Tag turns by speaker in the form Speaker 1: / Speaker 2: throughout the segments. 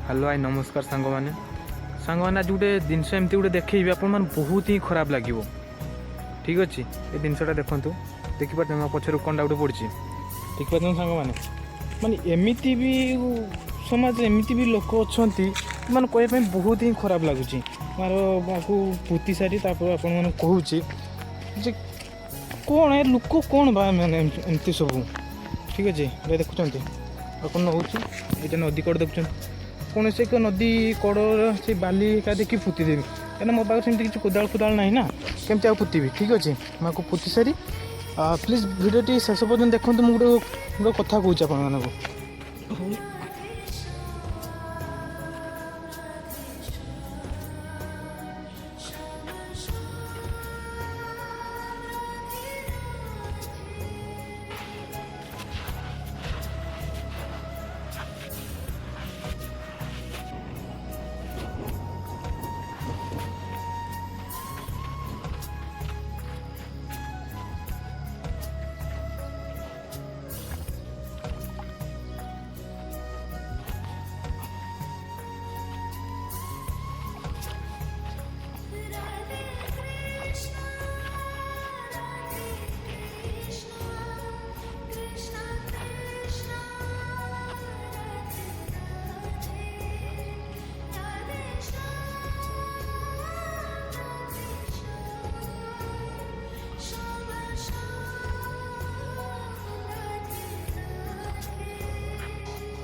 Speaker 1: Hello आई नमस्कार सांग मैंने आज गोटे जिनस एमती गोटे देखी आप बहुत ही खराब लगे। ठीक अच्छे ये जिनसा देखूँ देखिए मो पचर कौन गोटे पड़ी देखिए सांग मैंने माने एमती भी समाज एमती भी लोक अच्छा मैंने कहवाई बहुत ही खराब लगुच मार को पुती सारी आपने कहूँ जे कौन है लोक कौन बा मैंने एमती सब। ठीक अच्छे ये देखुं आप नौ ये नदी कड़ देखुं कौन से एक नदी कड़ से बाली का देखिए पुतीदेवी क्या मो पास सेमती किसी कोदाल फोदाल ना ना केमती आ पुतीबी। ठीक अच्छे मैं आपको पुती सारी प्लीज भिडियो शेष पर्यटन देखो मुझे गोटे कथा कहूँ आप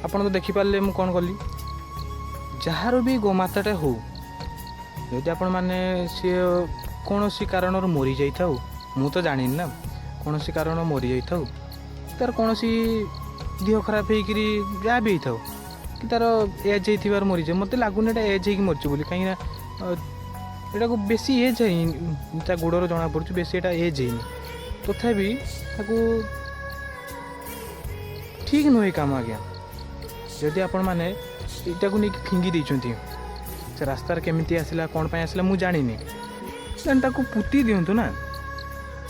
Speaker 1: आपन तो देखिपारे मुझे कौन कली जार भी गोमाताटे हो यदि आपण मैंने सी कौन सी कारण मरी जाता मु तो जानी ना कौन सी कारण मरी जाता तार कौन सी देह खराब होकरी जहाँ भी होता कि तार एज हो मरी जाए मत लगुन एज हो मरीच बोली कहीं यहाँ को बेसी एज है गोड़र जना पड़े बेसी एटा एज है तथापि ठीक नुहे काम आज्ञा जदि आपण मैंने यहाँ को नहीं फिंगी देती से रास्तार केमी आसला कौन पर आसला मुझे जानी देन ताको पुती दिंतु ना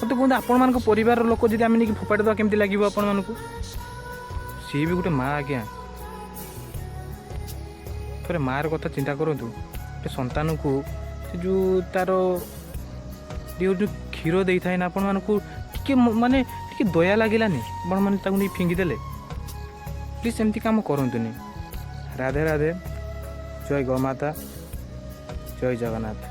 Speaker 1: मत कहते आपण मान परिवार लोक जब आम नहीं फोपाड़ी देवा केमती लगे आपण मानक सी भी गोटे माँ आज्ञा थे मार कथा चिंता करूँ गोटे संतान को जो तार जो क्षीर दे था ना आपण मानक माने दया लगलानी आपण मैंने नहीं फिंगीदे प्लीज एमती काम करतुनि। राधे राधे जय गौमाता जय जगन्नाथ।